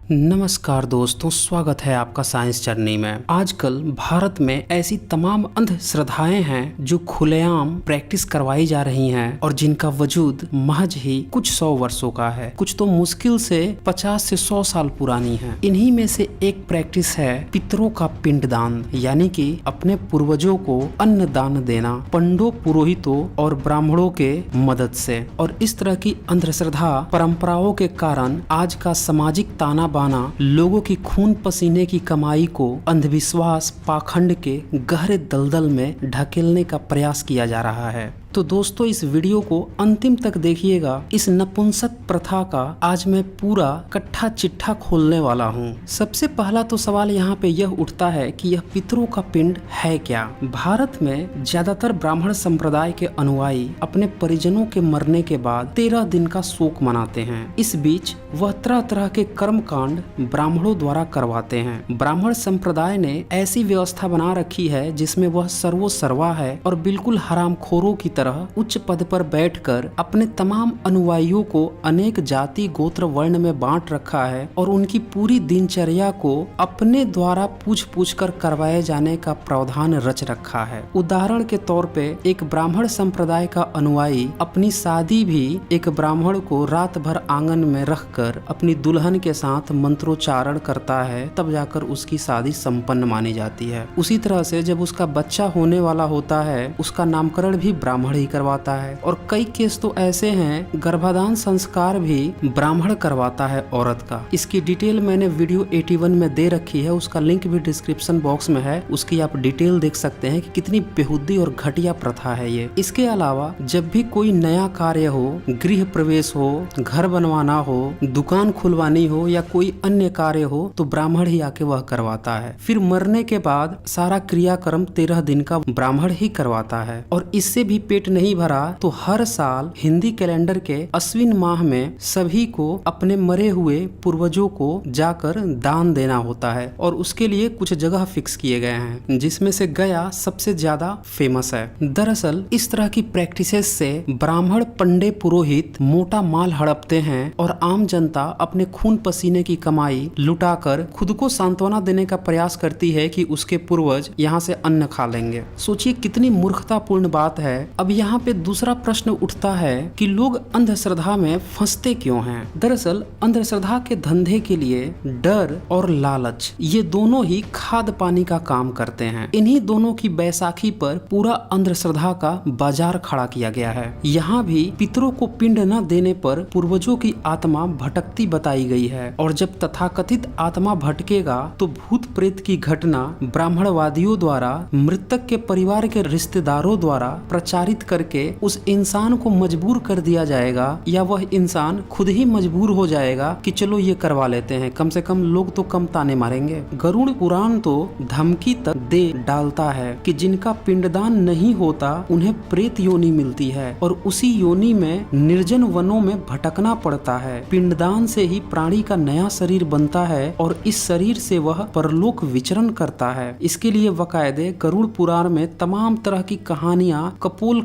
नमस्कार दोस्तों, स्वागत है आपका साइंस जर्नी में। आजकल भारत में ऐसी तमाम अंधश्रद्धाएं हैं जो खुलेआम प्रैक्टिस करवाई जा रही हैं और जिनका वजूद महज ही कुछ 100 वर्षों का है, कुछ तो मुश्किल से 50 से 100 साल पुरानी है। इन्हीं में से एक प्रैक्टिस है पितरों का पिंडदान, यानी कि अपने पूर्वजों को अन्न दान देना पंडों, पुरोहितों और ब्राह्मणों के मदद से। और इस तरह की अंधश्रद्धा परंपराओं के कारण आज का सामाजिक ताना बाना लोगों की खून पसीने की कमाई को अंधविश्वास पाखंड के गहरे दलदल में ढकेलने का प्रयास किया जा रहा है। तो दोस्तों, इस वीडियो को अंतिम तक देखिएगा। इस नपुंसक प्रथा का आज मैं पूरा कट्ठा चिट्ठा खोलने वाला हूँ। सबसे पहला तो सवाल यहाँ पे यह उठता है कि यह पितरों का पिंड है क्या। भारत में ज्यादातर ब्राह्मण संप्रदाय के अनुयायी अपने परिजनों के मरने के बाद 13 दिन का शोक मनाते हैं। इस बीच वह तरह तरह के कर्म कांड ब्राह्मणों द्वारा करवाते हैं। ब्राह्मण संप्रदाय ने ऐसी व्यवस्था बना रखी है जिसमें वह सर्वोसर्वा है और बिल्कुल हरामखोरों की उच्च पद पर बैठकर अपने तमाम अनुयायियों को अनेक जाति गोत्र वर्ण में बांट रखा है और उनकी पूरी दिनचर्या को अपने द्वारा पूछ कर करवाए जाने का प्रावधान रच रखा है। उदाहरण के तौर पे एक ब्राह्मण संप्रदाय का अनुयायी अपनी शादी भी एक ब्राह्मण को रात भर आंगन में रखकर अपनी दुल्हन के साथ मंत्रोच्चारण करता है, तब जाकर उसकी शादी संपन्न मानी जाती है। उसी तरह से जब उसका बच्चा होने वाला होता है, उसका नामकरण भी ब्राह्मण ही करवाता है। और कई केस तो ऐसे हैं गर्भाधान संस्कार भी ब्राह्मण करवाता है औरत का। इसकी डिटेल मैंने वीडियो 81 में दे रखी है, उसका लिंक भी डिस्क्रिप्शन बॉक्स में है। उसकी आप डिटेल देख सकते हैं कि कितनी बेहुदी और घटिया प्रथा है ये। इसके अलावा जब भी कोई नया कार्य हो, गृह प्रवेश हो, घर बनवाना हो, दुकान खुलवानी हो या कोई अन्य कार्य हो, तो ब्राह्मण ही आके वह करवाता है। फिर मरने के बाद सारा क्रियाक्रम 13 दिन का ब्राह्मण ही करवाता है। और इससे भी पेट नहीं भरा तो हर साल हिंदी कैलेंडर के अश्विन माह में सभी को अपने मरे हुए पूर्वजों को जाकर दान देना होता है और उसके लिए कुछ जगह फिक्स किए गए हैं, जिसमें से गया सबसे ज्यादा फेमस है। दरअसल इस तरह की प्रैक्टिसेस से ब्राह्मण पंडे पुरोहित मोटा माल हड़पते हैं और आम जनता अपने खून पसीने की कमाई लुटाकर खुद को सांत्वना देने का प्रयास करती है कि उसके पूर्वज यहाँ से अन्न खा लेंगे। सोचिए कितनी मूर्खतापूर्ण बात है। अब यहाँ पे दूसरा प्रश्न उठता है कि लोग अंधश्रद्धा में फंसते क्यों हैं। दरअसल अंधश्रद्धा के धंधे के लिए डर और लालच, ये दोनों ही खाद पानी का काम करते हैं। इन्हीं दोनों की बैसाखी पर पूरा अंधश्रद्धा का बाजार खड़ा किया गया है। यहाँ भी पितरों को पिंड न देने पर पूर्वजों की आत्मा भटकती बताई गई है और जब तथाकथित आत्मा भटकेगा तो भूत प्रेत की घटना ब्राह्मणवादियों द्वारा मृतक के परिवार के रिश्तेदारों द्वारा प्रचारित करके उस इंसान को मजबूर कर दिया जाएगा या वह इंसान खुद ही मजबूर हो जाएगा कि चलो ये करवा लेते हैं, कम से कम लोग तो कम ताने मारेंगे। गरुड़ पुराण तो धमकी तक दे डालता है कि जिनका पिंडदान नहीं होता उन्हें प्रेत योनि मिलती है और उसी योनि में निर्जन वनों में भटकना पड़ता है। पिंडदान से ही प्राणी का नया शरीर बनता है और इस शरीर से वह परलोक विचरण करता है। इसके लिए वकायदे गरुड़ पुराण में तमाम तरह की कहानियां कपोल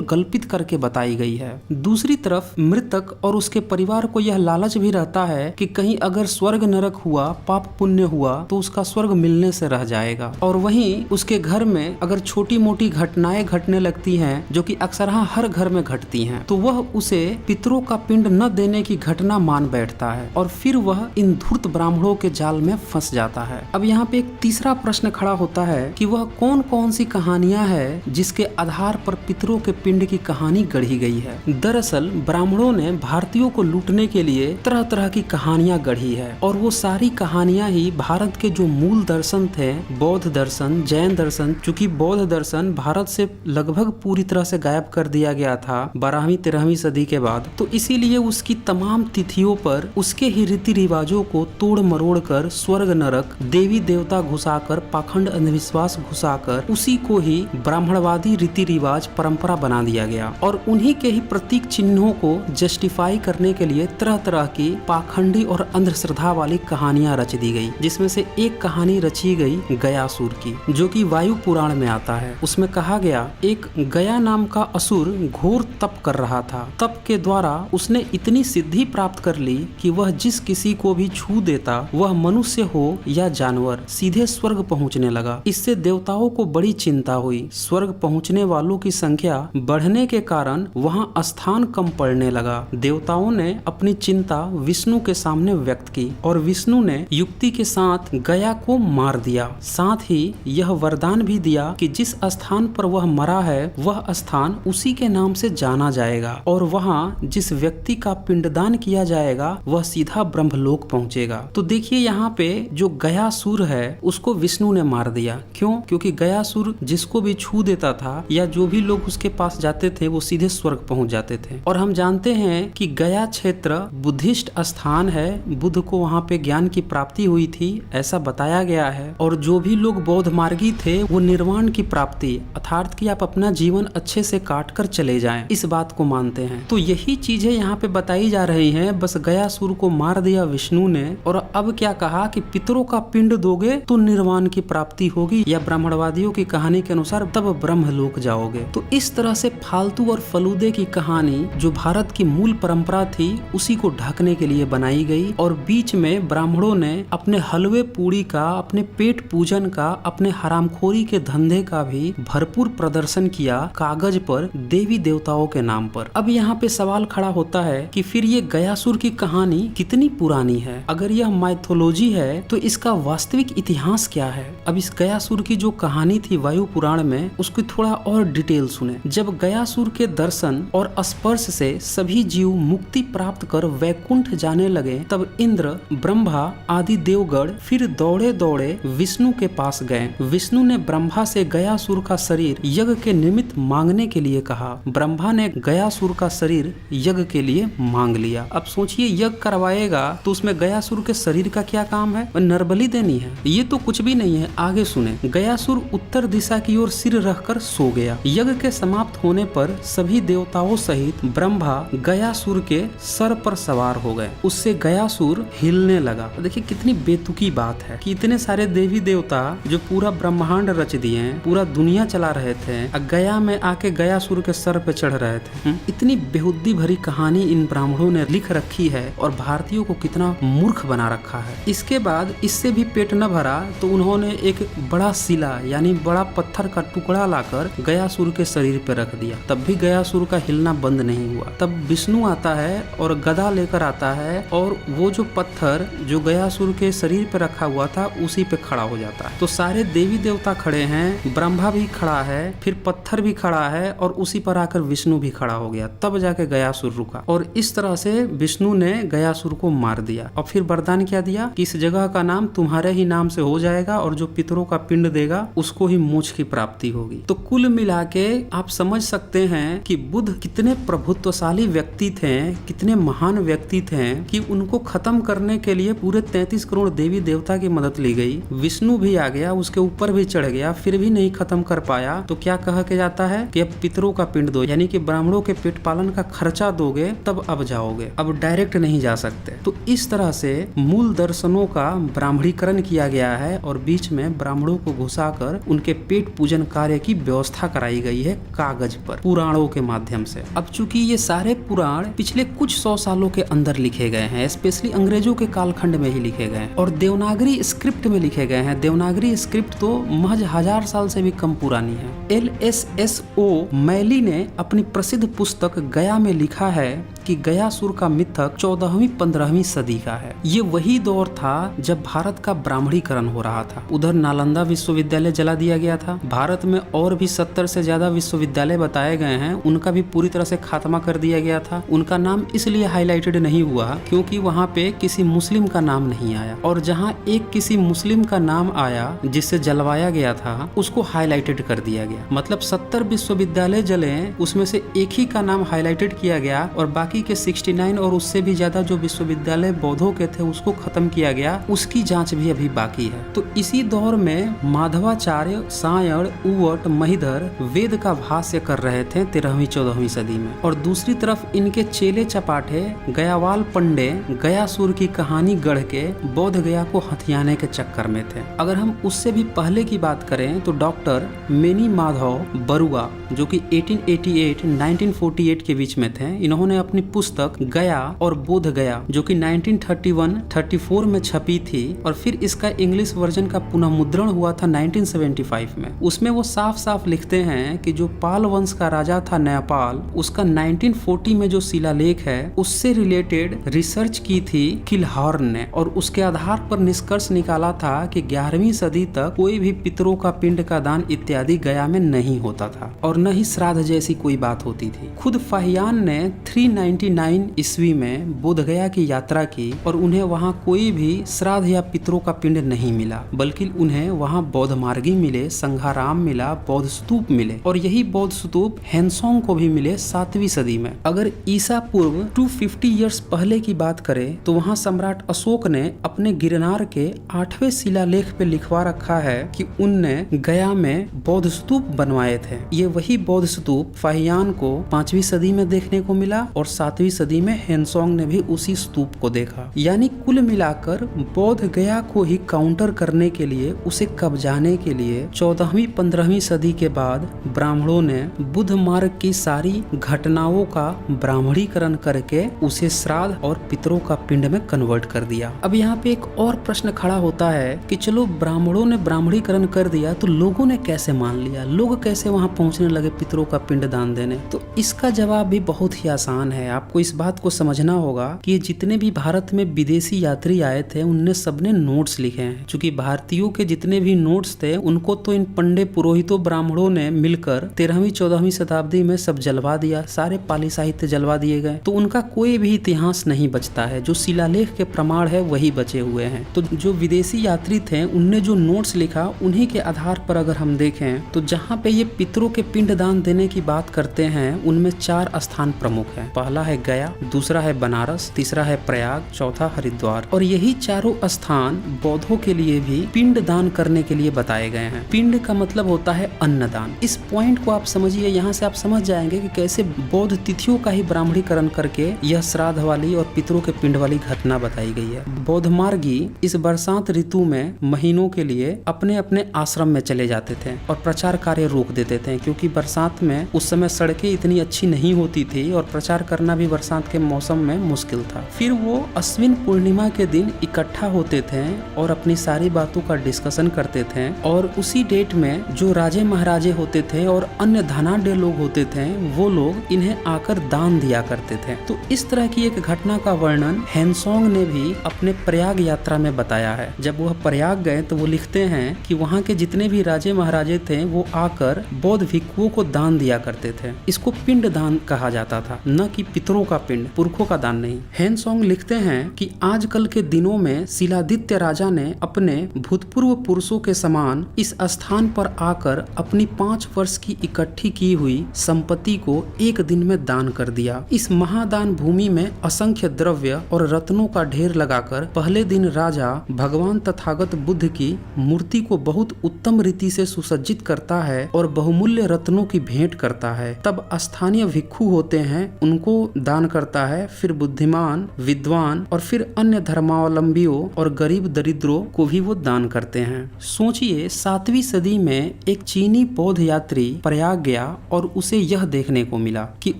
गल्पित करके बताई गई है। दूसरी तरफ मृतक और उसके परिवार को यह लालच भी रहता है कि कहीं अगर स्वर्ग नरक हुआ, पाप पुण्य हुआ तो उसका स्वर्ग मिलने से रह जाएगा। और वहीं उसके घर में अगर छोटी मोटी घटनाएं घटने लगती हैं, जो कि अक्सर हर घर में घटती हैं, तो वह उसे पितरों का पिंड न देने की घटना मान बैठता है और फिर वह इन धूर्त ब्राह्मणों के जाल में फंस जाता है। अब यहाँ पे एक तीसरा प्रश्न खड़ा होता है कि वह कौन कौन सी कहानियां हैं जिसके आधार पर पितरों के पिंड की कहानी गढ़ी गई है। दरअसल ब्राह्मणों ने भारतीयों को लूटने के लिए तरह तरह की कहानियां गढ़ी है और वो सारी कहानियां ही भारत के जो मूल दर्शन थे, बौद्ध दर्शन, जैन दर्शन, चूंकि बौद्ध दर्शन भारत से लगभग पूरी तरह से गायब कर दिया गया था 12वीं 13वीं सदी के बाद, तो इसीलिए उसकी तमाम तिथियों पर उसके ही रीति रिवाजों को तोड़ मरोड़ कर स्वर्ग नरक, देवी देवता घुसाकर, पाखंड अंधविश्वास घुसाकर उसी को ही ब्राह्मणवादी रीति रिवाज परंपरा बना दिया गया और उन्हीं के ही प्रतीक चिन्हों को जस्टिफाई करने के लिए तरह तरह की पाखंडी और अंधश्रद्धा वाली कहानियां रच दी गई, जिसमें से एक कहानी रची गई गयासुर की, जो कि वायु पुराण में आता है। उसमें कहा गया, एक गया नाम का असुर घोर तप कर रहा था। तप के द्वारा उसने इतनी सिद्धि प्राप्त कर ली कि वह जिस किसी को भी छू देता, वह मनुष्य हो या जानवर, सीधे स्वर्ग पहुंचने लगा। इससे देवताओं को बड़ी चिंता हुई। स्वर्ग पहुंचने वालों की संख्या बढ़ने के कारण वहां स्थान कम पड़ने लगा। देवताओं ने अपनी चिंता विष्णु के सामने व्यक्त की और विष्णु ने युक्ति के साथ गया को मार दिया। साथ ही यह वरदान भी दिया कि जिस स्थान पर वह मरा है वह स्थान उसी के नाम से जाना जाएगा और वहां जिस व्यक्ति का पिंडदान किया जाएगा वह सीधा ब्रह्मलोक पहुंचेगा। तो देखिए यहाँ पे जो गयासुर है उसको विष्णु ने मार दिया। क्यों? क्योंकि गयासुर जिसको भी छू देता था या जो भी लोग उसके पास जाते थे वो सीधे स्वर्ग पहुंच जाते थे। और हम जानते हैं कि गया क्षेत्र बुद्धिस्ट स्थान है, बुद्ध को वहाँ पे ज्ञान की प्राप्ति हुई थी ऐसा बताया गया है। और जो भी लोग बौद्ध मार्गी थे वो निर्वाण की प्राप्ति अर्थात कि आप अपना जीवन अच्छे से काट कर चले जाएं, इस बात को मानते हैं। तो यही चीजें यहाँ पे बताई जा रही हैं। बस गयासुर को मार दिया विष्णु ने और अब क्या कहा कि पितरों का पिंड दोगे तो निर्वाण की प्राप्ति होगी, या ब्राह्मणवादियों की कहानी के अनुसार तब ब्रह्मलोक जाओगे। तो इस तरह से फालतू और फलूदे की कहानी जो भारत की मूल परंपरा थी उसी को ढकने के लिए बनाई गई और बीच में ब्राह्मणों ने अपने हलवे पूड़ी का, अपने पेट पूजन का, अपने हरामखोरी के धंधे का भी भरपूर प्रदर्शन किया कागज पर देवी देवताओं के नाम पर। अब यहाँ पे सवाल खड़ा होता है कि फिर ये गयासुर की कहानी कितनी पुरानी है? अगर यह माइथोलॉजी है तो इसका वास्तविक इतिहास क्या है? अब इस गयासुर की जो कहानी थी वायु पुराण में उसकी थोड़ा और डिटेल सुने। जब गयासुर के दर्शन और स्पर्श से सभी जीव मुक्ति प्राप्त कर वैकुंठ जाने लगे तब इंद्र, ब्रह्मा आदि देवगण फिर दौड़े दौड़े विष्णु के पास गए। विष्णु ने ब्रह्मा से गयासुर का शरीर यज्ञ के निमित्त मांगने के लिए कहा। ब्रह्मा ने गयासुर का शरीर यज्ञ के लिए मांग लिया। अब सोचिए यज्ञ करवाएगा तो उसमें गयासुर के शरीर का क्या काम है? नरबली देनी है? ये तो कुछ भी नहीं है। आगे सुने। गयासुर उत्तर दिशा की ओर सिर रखकर सो गया। यज्ञ के समाप्त होने पर सभी देवताओं सहित ब्रह्मा गयासुर के सर पर सवार हो गए। उससे गयासुर हिलने लगा। देखिए कितनी बेतुकी बात है कि इतने सारे देवी देवता जो पूरा ब्रह्मांड रच दिए, पूरा दुनिया चला रहे थे, गया में आके गयासुर के सर पे चढ़ रहे थे। इतनी बेहुद्दी भरी कहानी इन ब्राह्मणों ने लिख रखी है और भारतीयों को कितना मूर्ख बना रखा है। इसके बाद इससे भी पेट न भरा तो उन्होंने एक बड़ा शिला यानी बड़ा पत्थर का टुकड़ा लाकर गयासुर के शरीर पे रख दिया। तब भी गयासुर का हिलना बंद नहीं हुआ। तब विष्णु आता है और गदा लेकर आता है और वो जो पत्थर जो गयासुर के शरीर पे रखा हुआ था उसी पे खड़ा हो जाता है। तो सारे देवी देवता खड़े हैं, ब्रह्मा भी खड़ा है, फिर पत्थर भी खड़ा है और उसी पर आकर विष्णु भी खड़ा हो गया। तब जाके गयासुर रुका और इस तरह से विष्णु ने गयासुर को मार दिया और फिर वरदान क्या दिया कि इस जगह का नाम तुम्हारे ही नाम से हो जाएगा और जो पितरों का पिंड देगा उसको ही मोक्ष की प्राप्ति होगी। तो कुल मिला के आप समझ सकते हैं कि बुद्ध कितने प्रभुत्वशाली व्यक्ति थे, कितने महान व्यक्ति थे कि उनको खत्म करने के लिए पूरे 33 करोड़ देवी देवता की मदद ली गई। विष्णु भी आ गया, उसके ऊपर भी चढ़ गया, फिर भी नहीं खत्म कर पाया। तो क्या कहा के जाता है कि अब पितरों का पिंड दो, यानी कि ब्राह्मणों के पेट पालन का खर्चा दोगे तब अब जाओगे, अब डायरेक्ट नहीं जा सकते। तो इस तरह से मूल दर्शनों का ब्राह्मणीकरण किया गया है और बीच में ब्राह्मणों को घुसाकर उनके पेट पूजन कार्य की व्यवस्था कराई गई है कागज पर, पुराणों के माध्यम से। अब चूंकि ये सारे पुराण पिछले कुछ 100 सालों के अंदर लिखे गए हैं, स्पेशली अंग्रेजों के कालखंड में ही लिखे गए और देवनागरी स्क्रिप्ट में लिखे गए हैं। देवनागरी स्क्रिप्ट तो महज 1000 साल से भी कम पुरानी है। LSSO मैली ने अपनी प्रसिद्ध पुस्तक गया में लिखा है कि गयासुर का मिथक 14वीं-15वीं सदी का है। ये वही दौर था जब भारत का ब्राह्मणीकरण हो रहा था। उधर नालंदा विश्वविद्यालय जला दिया गया था। भारत में और भी 70 से ज्यादा विश्वविद्यालय बताए गए हैं, उनका भी पूरी तरह से खात्मा कर दिया गया था। उनका नाम इसलिए हाईलाइटेड नहीं हुआ क्योंकि वहाँ पे किसी मुस्लिम का नाम नहीं आया और जहाँ एक किसी मुस्लिम का नाम आया जिसे जलवाया गया था उसको हाईलाइटेड कर दिया गया। मतलब 70 विश्वविद्यालय जले, उसमें से एक ही का नाम हाईलाइटेड किया गया और बाकी के 69 और उससे भी ज्यादा जो विश्वविद्यालय बौद्धों के थे उसको खत्म किया गया। उसकी जांच भी अभी बाकी है। तो इसी दौर में माधवाचार्य, सायण, उवट, महिधर, वेद का भाष्य कर रहे थे 13वीं-14वीं सदी में, और दूसरी तरफ इनके चेले चपाटे गयावाल पंडे गयासुर की कहानी गढ़ के बोध गया को हथियाने के चक्कर में थे। अगर हम उससे भी पहले की बात करें तो डॉक्टर मेनी माधव बरुआ, जो कि 1888-1948 के बीच में थे, इन्होंने अपनी पुस्तक गया और बोध गया, जो कि 1931-34 में छपी थी, और फिर इसका इंग्लिश वर्जन का पुनर्मुद्रण हुआ था 1975 में। उसमें वो साफ साफ लिखते हैं कि जो पाल वंश का राजा था नेपाल, उसका 1940 में जो शिलालेख है उससे रिलेटेड रिसर्च की थी किलहॉर्न ने, और उसके आधार पर निष्कर्ष निकाला था कि 11वीं सदी तक कोई भी पितरों का पिंड का दान इत्यादि गया में नहीं होता था, और न ही श्राद्ध जैसी कोई बात होती थी। खुद फाहियान ने 399 ईस्वी में बोध गया की यात्रा की, और उन्हें वहाँ कोई भी श्राद्ध या पितरों का पिंड नहीं मिला, बल्कि उन्हें वहाँ बौद्ध मार्गी मिले, संघाराम मिला, बौद्ध स्तूप मिले, और यही बौद्ध स्तूप हेनसोंग को भी मिले 7वीं सदी में। अगर ईसा पूर्व 250 ईयर्स पहले की बात करें तो वहाँ सम्राट अशोक ने अपने गिरनार के 8वें शिलालेख पे लिखवा रखा है कि उनने गया में बौद्ध स्तूप बनवाए थे। ये वही बौद्ध स्तूप फाहियान को 5वीं सदी में देखने को मिला, और 7वीं सदी में हेनसोंग ने भी उसी स्तूप को देखा। यानी कुल मिलाकर बौद्ध गया को ही काउंटर करने के लिए, उसे कब्जाने के लिए 14वीं-15वीं सदी के बाद ब्राह्मणों ने बुद्ध मार्ग की सारी घटनाओं का ब्राह्मणीकरण करके उसे श्राद्ध और पितरों का पिंड में कन्वर्ट कर दिया। अब यहाँ पे एक और प्रश्न खड़ा होता है कि चलो ब्राह्मणों ने ब्राह्मणीकरण कर दिया तो लोगों ने कैसे मान लिया, लोग कैसे वहाँ पहुँचने लगे पितरों का पिंड दान देने? तो इसका जवाब भी बहुत ही आसान है। आपको इस बात को समझना होगा कि जितने भी भारत में विदेशी यात्री आए थे उनने सबने नोट्स लिखे हैं। चूंकि भारतीयों के जितने भी नोट्स थे उनको तो इन पंडे पुरोहितों ब्राह्मणों ने मिलकर 13वीं-14वीं शताब्दी में सब जलवा दिया, सारे पाली साहित्य जलवा दिए गए, तो उनका कोई भी इतिहास नहीं बचता है। जो शिलालेख के प्रमाण है वही बचे हुए हैं। तो जो विदेशी यात्री थे उनने जो नोट्स लिखा उन्हीं के आधार पर अगर हम देखें तो जहाँ पे ये पितरों के पिंड दान देने की बात करते हैं उनमें 4 स्थान प्रमुख हैं। पहला है गया, दूसरा है बनारस, तीसरा है प्रयाग, चौथा हरिद्वार, और यही चारों स्थान बौद्धों के लिए भी पिंड दान करने के लिए बताए गए हैं। पिंड का मतलब होता है अन्नदान। इस पॉइंट को आप समझिए, यहाँ से आप समझ जाएंगे कि कैसे बौद्ध तिथियों का ही ब्राह्मणीकरण करके यह श्राद्ध वाली और पितरों के पिंड वाली घटना बताई गई है। बौद्ध मार्गी इस बरसात ऋतु में महीनों के लिए अपने अपने आश्रम में चले जाते थे और प्रचार कार्य रोक देते थे, क्योंकि बरसात में उस समय सड़कें इतनी अच्छी नहीं होती थी और प्रचार करना भी बरसात के मौसम में मुश्किल था। फिर वो अश्विन पूर्णिमा के दिन इकट्ठा होते थे और अपनी सारी बातों का डिस्कशन करते थे, और उसी डेट में जो राजे महाराजे होते थे और अन्य धनाढ्य लोग होते थे वो लोग इन्हें आकर दान दिया करते थे। तो इस तरह की एक घटना का वर्णन हेनसोंग ने भी अपने प्रयाग यात्रा में बताया है। जब वह प्रयाग गए तो वो लिखते हैं कि वहाँ के जितने भी राजे महाराजे थे वो आकर बौद्ध भिक्षुओं को दान दिया करते थे। इसको पिंड दान कहा जाता था, न कि पितरों का पिंड, पुरखों का दान नहीं। हेनसोंग लिखते हैं कि आजकल के दिनों में शिलादित्य राजा ने अपने भूतपूर्व पुरुषों के समान इस स्थान पर आकर अपनी 5 वर्ष की इकट्ठी की हुई संपत्ति को एक दिन में दान कर दिया। इस महादान भूमि में असंख्य द्रव्य और रत्नों का ढेर लगाकर पहले दिन राजा भगवान तथागत बुद्ध की मूर्ति को बहुत उत्तम रीति से सुसज्जित करता है और बहुमूल्य रत्नों की भेंट करता है। तब स्थानीय भिक्षु होते हैं उनको दान करता है, फिर बुद्धिमान, विद्वान और फिर अन्य धर्मावलंबियों और गरीब दरिद्रों को भी वो दान करते हैं। सोचिए 7वीं सदी में एक चीनी बौद्ध यात्री प्रयाग गया और उसे यह देखने को मिला कि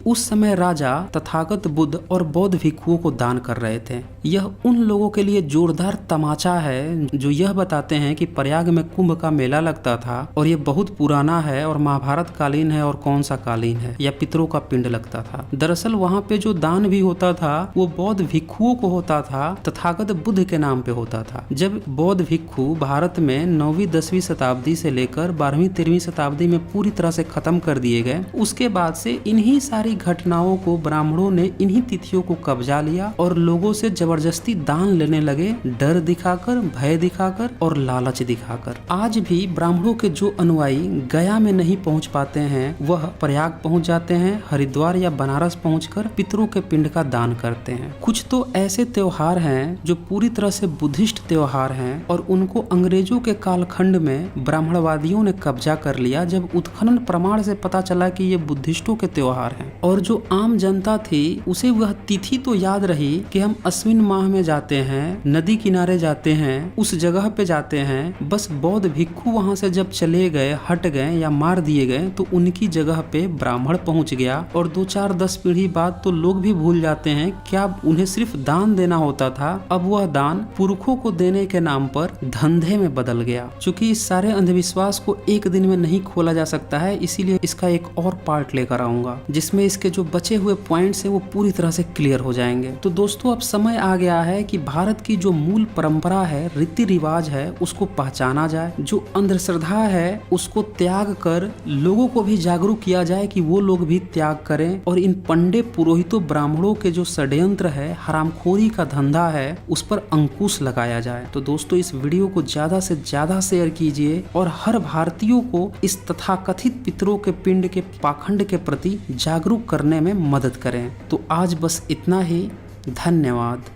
उस समय राजा तथागत बुद्ध और बौद्ध भिक्षुओं को दान कर रहे थे। यह उन लोगों के लिए जोरदार तमाचा है जो यह बताते हैं कि प्रयाग में कुंभ का मेला लगता था और ये बहुत पुराना है और महाभारत कालीन है और कौन सा कालीन है, या पितरों का पिंड लगता था। दरअसल वहाँ पे जो दान भी होता था वो बौद्ध भिक्षुओं को होता था, तथागत बुद्ध के नाम पे होता था। जब बौद्ध भिक्षु भारत में 9वीं-10वीं शताब्दी से लेकर 12वीं-13वीं शताब्दी में पूरी तरह से खत्म कर दिए गए, उसके बाद से इन्हीं सारी घटनाओं को ब्राह्मणों ने इन्हीं तिथियों को कब्जा लिया और लोगों से जबरदस्ती दान लेने लगे, डर दिखाकर, भय दिखाकर और लालच दिखाकर। आज भी ब्राह्मणों के जो अनुयायी गया में नहीं पहुंच पाते हैं वह प्रयाग पहुंच जाते हैं, हरिद्वार या बनारस पहुंचकर पितरों के पिंड का दान करते हैं। कुछ तो ऐसे त्योहार हैं जो पूरी तरह से बुद्धिस्ट त्योहार हैं और उनको अंग्रेजों के कालखंड में ब्राह्मणवादियों ने कब्जा कर लिया, जब उत्खनन प्रमाण से पता चला कि ये बुद्धिस्टों के त्योहार हैं। और जो आम जनता थी उसे वह तिथि तो याद रही कि हम अश्विन माह में जाते हैं, नदी किनारे जाते हैं, उस जगह पे जाते हैं। बस बौद्ध भिक्षु वहां से जब चले गए, हट गए या मार दिए गए, तो उनकी जगह पे ब्राह्मण पहुंच गया और 2-4-10 पीढ़ी बाद तो लोग भी भूल जाते हैं क्या उन्हें सिर्फ दान देना होता था। अब वह दान पुरखों को देने के नाम पर धंधे में बदल गया। चूंकि इस सारे अंधविश्वास को एक दिन में नहीं खोला जा सकता है, इसीलिए इसका एक और पार्ट लेकर आऊंगा जिसमें इसके जो बचे हुए पॉइंट्स हैं वो पूरी तरह से क्लियर हो जाएंगे। तो दोस्तों अब समय आ गया है कि भारत की जो मूल परंपरा है, रीति रिवाज है, उसको पहचाना जाए। जो अंधश्रद्धा है उसको त्याग कर लोगों को भी जागरूक किया जाए कि वो लोग भी त्याग करें और इन पंडे पुरोहितों ब्राह्मणों के जो षड्यंत्र है, हरामखोरी का धंधा है, उस पर अंकुश लगाया जाए। तो दोस्तों इस वीडियो को ज्यादा से ज्यादा शेयर कीजिए और हर भारतीयों को इस तथाकथित पितरों के पिंड के पाखंड के प्रति जागरूक करने में मदद करें। तो आज बस इतना ही। धन्यवाद।